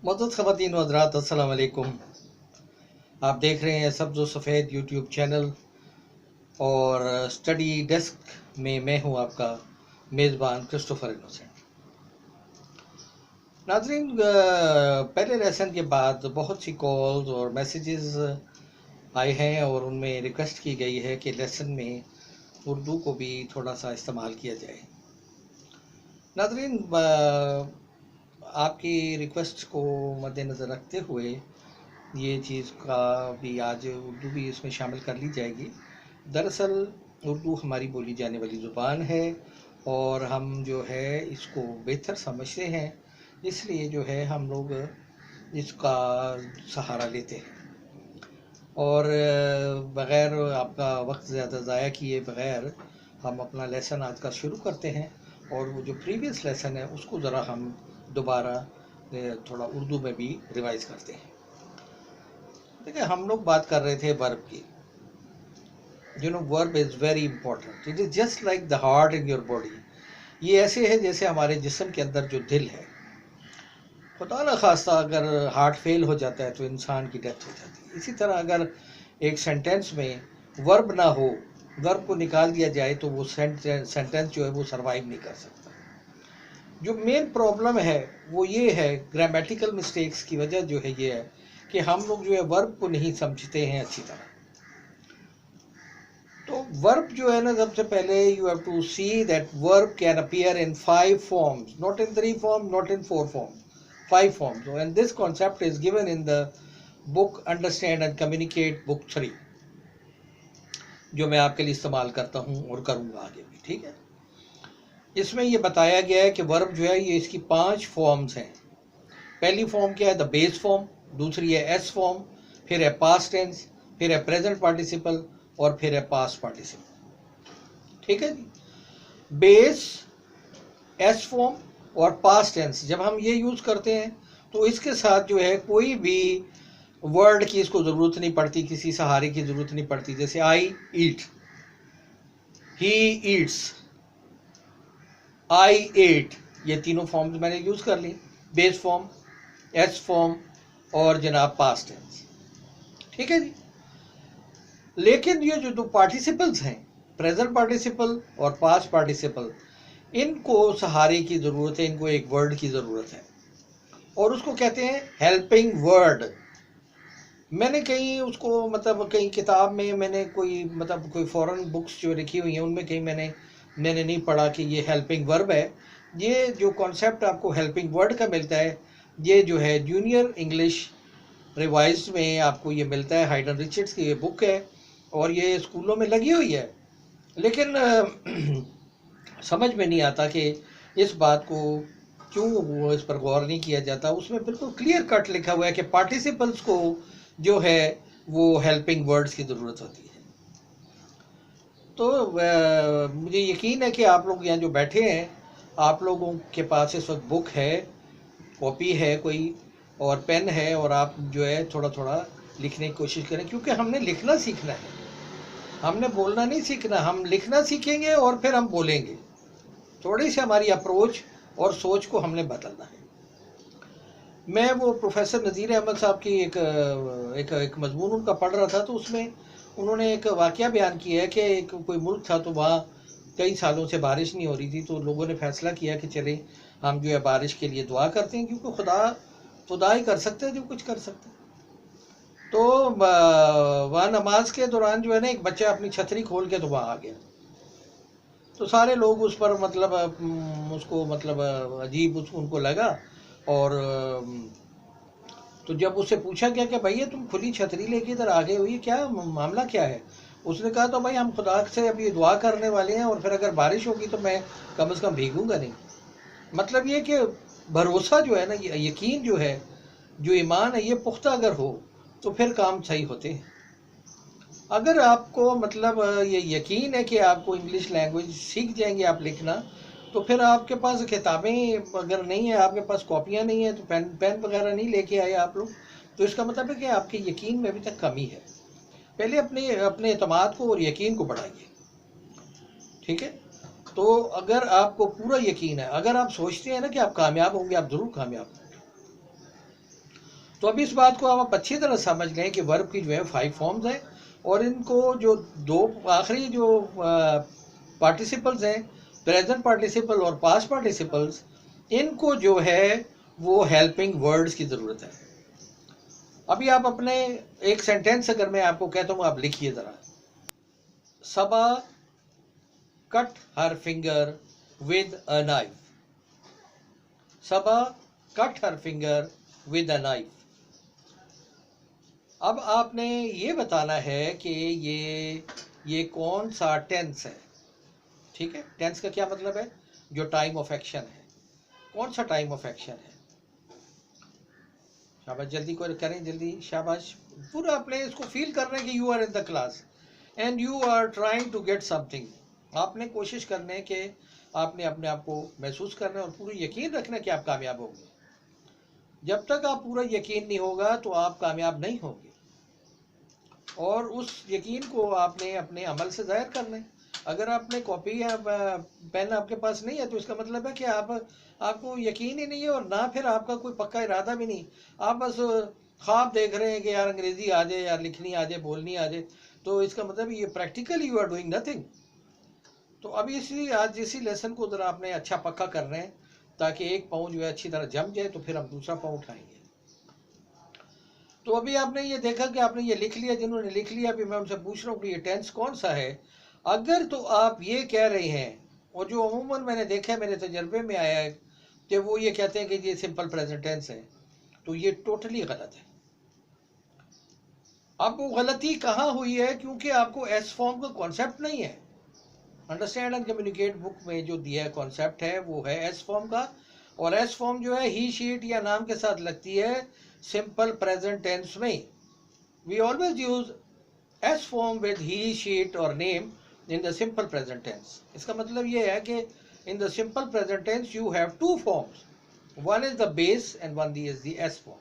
मुअज़्ज़ज़ ख़वातीन व हज़रात, अस्सलाम वालेकुम। आप देख रहे हैं सब्ज़ व सफ़ेद यूट्यूब चैनल और स्टडी डेस्क में मैं हूं आपका मेज़बान क्रिस्टोफर इनोसेंट। नाज़रीन, पहले लेसन के बाद बहुत सी कॉल्स और मैसेजेस आए हैं और उनमें रिक्वेस्ट की गई है कि लेसन में उर्दू को भी थोड़ा सा इस्तेमाल किया जाए। नाज़रीन, आपकी रिक्वेस्ट को मद्देनज़र रखते हुए ये चीज़ का भी आज उर्दू भी इसमें शामिल कर ली जाएगी। दरअसल उर्दू हमारी बोली जाने वाली ज़ुबान है और हम जो है इसको बेहतर समझते हैं, इसलिए जो है हम लोग इसका सहारा लेते हैं। और बग़ैर आपका वक्त ज़्यादा ज़ाया किए बग़ैर हम अपना लेसन आज का शुरू करते हैं और वो जो प्रीवियस लेसन है उसको ज़रा हम दोबारा थोड़ा उर्दू में भी रिवाइज़ करते हैं। देखिए, हम लोग बात कर रहे थे वर्ब की। Verb is very important. It is just like the heart in your body. ये ऐसे है जैसे हमारे जिस्म के अंदर जो दिल है। खुदा न खास्ता अगर हार्ट फेल हो जाता है तो इंसान की डेथ हो जाती है। इसी तरह अगर एक सेंटेंस में वर्ब ना हो, वर्ब को निकाल दिया जाए तो वो सेंटेंस जो है वो सरवाइव नहीं कर सकता। जो मेन प्रॉब्लम है वो ये है, ग्रामेटिकल मिस्टेक्स की वजह जो है ये है कि हम लोग जो है वर्ब को नहीं समझते हैं अच्छी तरह। तो वर्ब जो है ना, सबसे पहले you have to see that verb can appear in 5 forms, not in 3 form, not in 4 form, 5 forms. And this concept is given in the book understand and communicate book 3, जो मैं आपके लिए इस्तेमाल करता हूँ और करूँगा आगे भी। ठीक है, इसमें ये बताया गया है कि वर्ब जो है ये इसकी 5 फॉर्म्स हैं। पहली फॉर्म क्या है? The base form. दूसरी है एस फॉर्म, फिर है पास्ट टेंस, फिर है प्रेजेंट पार्टिसिपल और फिर है पास्ट पार्टिसिपल। ठीक है जी। बेस, एस फॉर्म और पास्ट टेंस जब हम ये यूज करते हैं तो इसके साथ जो है कोई भी वर्ड की इसको जरूरत नहीं पड़ती, किसी सहारे की जरूरत नहीं पड़ती। जैसे आई eat, he eats, I eight, ये तीनों फॉर्म्स मैंने यूज कर ली। बेस फॉर्म, एस फॉर्म और जनाब पास्ट टेंस। ठीक है जी। लेकिन ये जो दो पार्टिसिपल्स हैं, प्रेजेंट पार्टिसिपल और पास्ट पार्टिसिपल, इनको सहारे की ज़रूरत है, इनको एक वर्ड की ज़रूरत है और उसको कहते हैं हेल्पिंग वर्ड। मैंने कहीं उसको कहीं किताब में मैंने कोई फॉरेन बुक्स जो लिखी हुई हैं उनमें कहीं मैंने नहीं पढ़ा कि ये हेल्पिंग वर्ब है। ये जो कॉन्सेप्ट आपको हेल्पिंग वर्ड का मिलता है, ये जो है जूनियर इंग्लिश रिवाइज्ड में आपको ये मिलता है। हाइडन रिचर्ड्स की ये बुक है और ये स्कूलों में लगी हुई है, लेकिन समझ में नहीं आता कि इस बात को क्यों वो इस पर गौर नहीं किया जाता। उसमें बिल्कुल क्लियर कट लिखा हुआ है कि पार्टिसिपल्स को जो है वो हेल्पिंग वर्ड्स की ज़रूरत होती है। तो मुझे यकीन है कि आप लोग यहाँ जो बैठे हैं, आप लोगों के पास इस वक्त बुक है, कॉपी है कोई और पेन है, और आप जो है थोड़ा थोड़ा लिखने की कोशिश करें, क्योंकि हमने लिखना सीखना है, हमने बोलना नहीं सीखना। हम लिखना सीखेंगे और फिर हम बोलेंगे। थोड़ी सी हमारी अप्रोच और सोच को हमने बदलना है। मैं वो प्रोफेसर नज़ीर अहमद साहब की एक मजमून उनका पढ़ रहा था, तो उसमें उन्होंने एक वाक़या बयान किया है कि एक कोई मुल्क था तो वहाँ कई सालों से बारिश नहीं हो रही थी, तो लोगों ने फैसला किया कि चले हम जो है बारिश के लिए दुआ करते हैं, क्योंकि खुदा ही कर सकते हैं जो कुछ कर सकते हैं। तो वहाँ नमाज के दौरान जो है ना, एक बच्चा अपनी छतरी खोल के तो वहाँ आ गया। तो सारे लोग उस पर उसको अजीब उनको लगा। और तो जब उससे पूछा गया कि भैया तुम खुली छतरी लेके इधर आ गए हो, ये क्या मामला क्या है? उसने कहा तो भाई हम खुदा से अभी दुआ करने वाले हैं और फिर अगर बारिश होगी तो मैं कम से कम भीगूंगा नहीं। मतलब ये कि भरोसा जो है ना, यकीन जो है, जो ईमान है, ये पुख्ता अगर हो तो फिर काम सही होते हैं। अगर आपको ये यकीन है कि आपको इंग्लिश लैंग्वेज सीख जाएंगे आप लिखना, तो फिर आपके पास किताबें अगर नहीं है, आपके पास कॉपियाँ नहीं है, तो पेन वगैरह नहीं लेके आए आप लोग, तो इसका मतलब है कि आपके यकीन में अभी तक कमी है। पहले अपने एतमाद को और यकीन को बढ़ाइए। ठीक है, तो अगर आपको पूरा यकीन है, अगर आप सोचते हैं ना कि आप कामयाब होंगे, आप ज़रूर कामयाब होंगे। तो अभी इस बात को आप अच्छी तरह समझ लें कि वर्ब की जो है 5 फॉर्म्स हैं, और इनको जो दो आखिरी जो पार्टिसिपल्स हैं, प्रेजेंट पार्टिसिपल और पास्ट पार्टिसिपल्स, इनको जो है वो हेल्पिंग वर्ड्स की ज़रूरत है। अभी आप अपने एक सेंटेंस अगर मैं आपको कहता हूँ, आप लिखिए ज़रा। Saba cut her finger with a knife. Saba cut her finger with a knife. अब आपने ये बताना है कि ये कौन सा टेंस है। ठीक है, टेंस का क्या मतलब है? जो टाइम ऑफ एक्शन है। कौन सा टाइम ऑफ एक्शन है? शाबाश, जल्दी को करें, जल्दी, शाबाश। पूरा अपने इसको फील कर रहे हैं कि you are in the class and you are trying to get something. आपने कोशिश करने के, आपने अपने आप को महसूस करना है और पूरी यकीन रखना कि आप कामयाब होंगे। जब तक आप पूरा यकीन नहीं होगा तो आप कामयाब नहीं होंगे, और उस यकीन को आपने अपने अमल से जाहिर करना है। अगर आपने कॉपी या पेन आपके पास नहीं है तो इसका मतलब है कि आपको यकीन ही नहीं है, और ना फिर आपका कोई पक्का इरादा भी नहीं। आप बस ख्वाब देख रहे हैं कि यार अंग्रेजी आ जाए, यार लिखनी आ जाए, बोलनी आ जाए, तो इसका मतलब ये practically you are doing nothing. तो अभी आज इसी लेसन को ज़रा आपने अच्छा पक्का कर रहे हैं, ताकि एक पाँव जो है अच्छी तरह जम जाए, तो फिर हम दूसरा पाँव उठाएंगे। तो अभी आपने ये देखा कि आपने ये लिख लिया। जिन्होंने लिख लिया, अभी मैं उनसे पूछ रहा हूँ कि ये टेंस कौन सा है। अगर तो आप ये कह रहे हैं, और जो अमूमन मैंने देखा है, मेरे तजर्बे में आया है कि वो ये कहते हैं कि ये सिंपल प्रेजेंट टेंस है, तो ये टोटली गलत है। अब वो गलती कहाँ हुई है? क्योंकि आपको एस फॉर्म का कॉन्सेप्ट नहीं है। अंडरस्टैंड एंड कम्युनिकेट बुक में जो दिया है कॉन्सेप्ट है वो है एस फॉर्म का, और एस फॉर्म जो है ही, शीट या नाम के साथ लगती है सिंपल प्रेजेंट टेंस में। We always use s form with he, she और name in the simple present tense. इसका मतलब ये है कि in the simple present tense you have two forms, one is the base and one is the s form.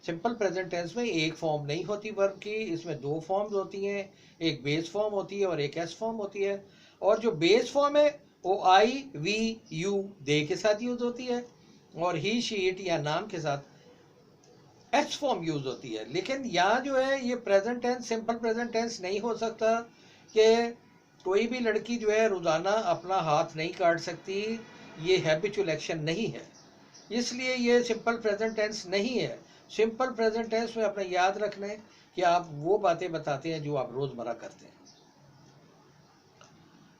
Simple present tense में एक form नहीं होती वर्ब की, इसमें दो फॉर्म्स होती हैं, एक बेस फॉर्म होती है और एक एस फॉर्म होती है। और जो बेस फॉर्म है वो आई, वी, यू, दे के साथ यूज होती है, और ही, शी, इट या नाम के साथ एस फॉर्म यूज होती है। लेकिन यहाँ जो है ये present tense simple present tense नहीं हो सकता कि कोई भी लड़की जो है रोजाना अपना हाथ नहीं काट सकती, ये हैबिचुअल एक्शन नहीं है, इसलिए ये सिंपल प्रेजेंट टेंस नहीं है। सिंपल प्रेजेंट टेंस में अपने याद रखना है कि आप वो बातें बताते हैं जो आप रोजमर्रा करते हैं,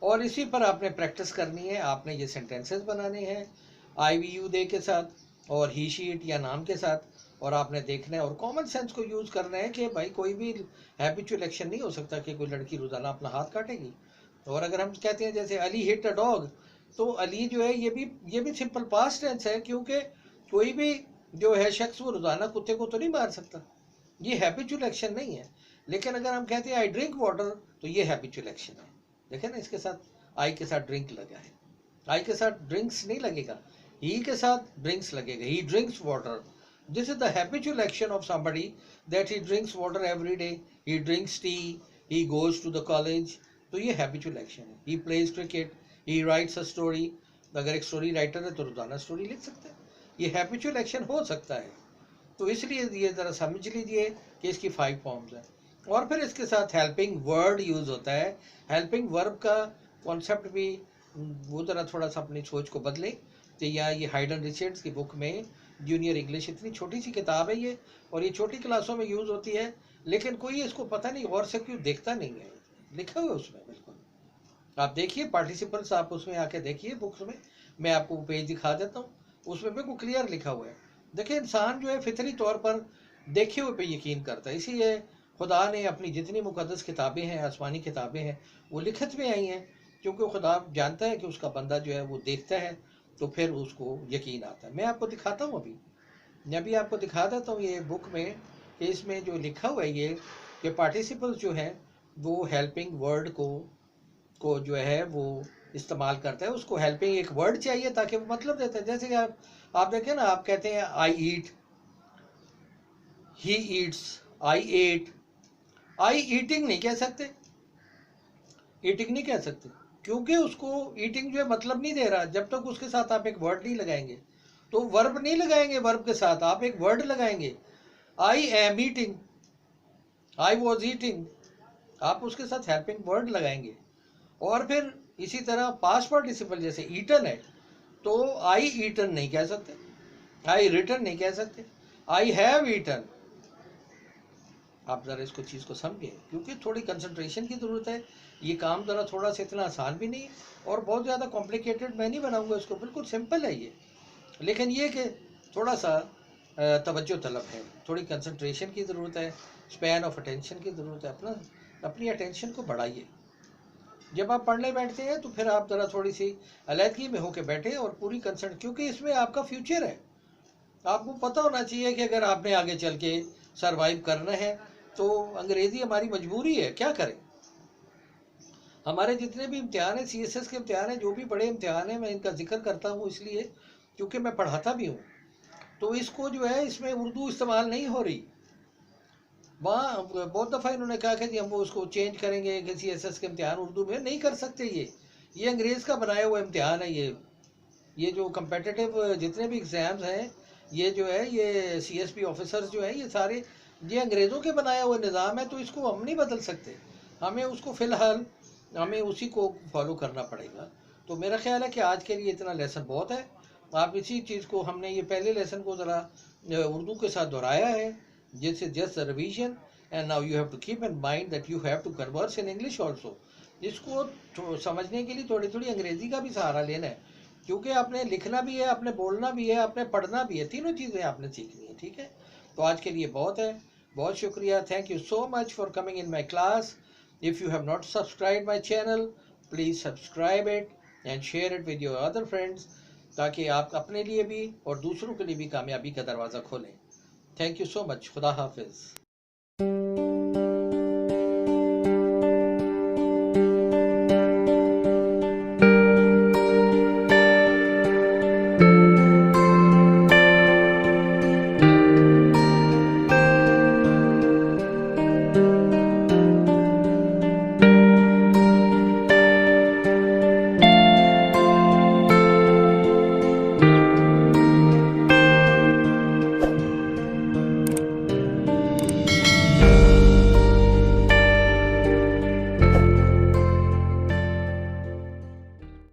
और इसी पर आपने प्रैक्टिस करनी है। आपने ये सेंटेंसेस बनाने हैं आई, वी, यू, दे के साथ और ही, शी, इट या नाम के साथ, और आपने देखना है और कॉमन सेंस को यूज करना है कि भाई कोई भी हैबिचुअल एक्शन नहीं हो सकता कि कोई लड़की रोजाना अपना हाथ काटेगी। और अगर हम कहते हैं जैसे अली हिट अ डॉग, तो अली जो है ये भी सिंपल पास्ट टेंस है, क्योंकि कोई भी जो है शख्स वो रोजाना कुत्ते को तो नहीं मार सकता, ये हैबिचुअल एक्शन नहीं है। लेकिन अगर हम कहते हैं आई ड्रिंक वाटर, तो ये हैबिचुअल एक्शन है। देखें ना, इसके साथ आई के साथ ड्रिंक लगा है, आई के साथ ड्रिंक्स नहीं लगेगा, ही के साथ ड्रिंक्स लगेगा, he drinks water. This is the habitual action of somebody that he drinks water every day, he drinks tea, he goes to the college, तो ये हैबिचुअल एक्शन है। He plays cricket, he writes a story, अगर एक story writer है तो रोजाना story लिख सकता है, ये हैबिचुअल एक्शन हो सकता है। तो इसलिए ये ज़रा समझ लीजिए कि इसकी 5 फॉर्म्स हैं। और फिर इसके साथ हेल्पिंग वर्ड यूज़ होता है। हेल्पिंग वर्ब का कॉन्सेप्ट भी वो ज़रा थोड़ा सा अपनी सोच को बदलें। तो या ये हाइडन रिचर्ड्स की बुक में जूनियर इंग्लिश, इतनी छोटी सी किताब है ये, और ये छोटी क्लासों में यूज़ होती है, लेकिन कोई इसको पता नहीं गौर से क्यों देखता नहीं है। लिखा हुआ है उसमें, बिल्कुल आप देखिए पार्टिसिपल्स, आप उसमें आके देखिए बुक्स में, मैं आपको पेज दिखा देता हूँ, उसमें बिल्कुल क्लियर लिखा हुआ है। देखिए इंसान जो है फितरी तौर पर देखे हुए पे यकीन करता है, इसीलिए खुदा ने अपनी जितनी मुकद्दस किताबें हैं, आसमानी किताबें हैं, वो लिखत में आई हैं, क्योंकि खुदा जानता है कि उसका बंदा जो है वो देखता है, तो फिर उसको यकीन आता है। मैं आपको दिखाता हूँ, अभी आपको दिखा देता हूँ ये बुक में कि इसमें जो लिखा हुआ है ये कि पार्टिसिपल्स जो हैं वो हेल्पिंग वर्ड को जो है वो इस्तेमाल करता है। उसको हेल्पिंग एक वर्ड चाहिए ताकि वो मतलब देता है। जैसे कि आप देखें ना, आप कहते हैं I eat, he eats, I ate, I eating नहीं कह सकते, ईटिंग नहीं कह सकते, क्योंकि उसको ईटिंग जो है मतलब नहीं दे रहा जब तक उसके साथ आप एक वर्ड नहीं लगाएंगे। तो वर्ब नहीं लगाएंगे, वर्ब के साथ आप एक वर्ड लगाएंगे, I am eating, I was eating, आप उसके साथ हेल्पिंग वर्ड लगाएंगे। और फिर इसी तरह पास्ट पार्टिसिपल जैसे ईटन है तो आई ईटन नहीं कह सकते, आई रिटन नहीं कह सकते, आई हैव ईटन। आप ज़रा इसको चीज़ को समझें, क्योंकि थोड़ी कंसंट्रेशन की ज़रूरत है। ये काम ज़रा थोड़ा सा इतना आसान भी नहीं है और बहुत ज़्यादा कॉम्प्लिकेटेड मैं नहीं बनाऊंगा इसको, बिल्कुल सिंपल है ये। लेकिन ये कि थोड़ा सा तवज्जो तलब है, थोड़ी कंसंट्रेशन की ज़रूरत है, स्पैन ऑफ अटेंशन की ज़रूरत है। अपनी अटेंशन को बढ़ाइए। जब आप पढ़ने बैठते हैं तो फिर आप ज़रा थोड़ी सी अलहदगी में होकर बैठे और पूरी कंसंट्रेट, क्योंकि इसमें आपका फ्यूचर है। आपको पता होना चाहिए कि अगर आपने आगे चल के सरवाइव करना है तो अंग्रेज़ी हमारी मजबूरी है, क्या करें। हमारे जितने भी इम्तिहान हैं, CSS के इम्तिहान हैं, जो भी बड़े इम्तिहान हैं, मैं इनका जिक्र करता हूँ इसलिए क्योंकि मैं पढ़ाता भी हूँ। तो इसको जो है इसमें उर्दू इस्तेमाल नहीं हो रही। वहाँ बहुत दफ़ा इन्होंने कहा कि जी हम वो उसको चेंज करेंगे कि CSS के इम्तिहान उर्दू में नहीं कर सकते। ये अंग्रेज़ का बनाया हुआ इम्तिहान है। ये जो कम्पटिटिव जितने भी एग्ज़ाम्स हैं, ये जो है ये CSP ऑफिसर्स जो हैं, ये सारे ये अंग्रेज़ों के बनाया हुआ निज़ाम है। तो इसको हम नहीं बदल सकते, हमें उसको फ़िलहाल हमें उसी को फॉलो करना पड़ेगा। तो मेरा ख्याल है कि आज के लिए इतना लेसन बहुत है। आप इसी चीज़ को हमने ये पहले लेसन को ज़रा उर्दू के साथ दोहराया है, जिससे just revision and now you have to keep in mind that you have to converse in English also. इसको समझने के लिए थोड़ी थोड़ी अंग्रेज़ी का भी सहारा लेना है, क्योंकि आपने लिखना भी है, आपने बोलना भी है, आपने पढ़ना भी है, तीनों चीज़ें आपने सीखनी है। ठीक है, तो आज के लिए बहुत है। बहुत शुक्रिया। Thank you so much for coming in my class. If you have not subscribed my channel, please subscribe it and share it with your other friends, ताकि आप अपने लिए भी और दूसरों के लिए भी कामयाबी का दरवाज़ा खोलें। Thank you so much. खुदा हाफिज़।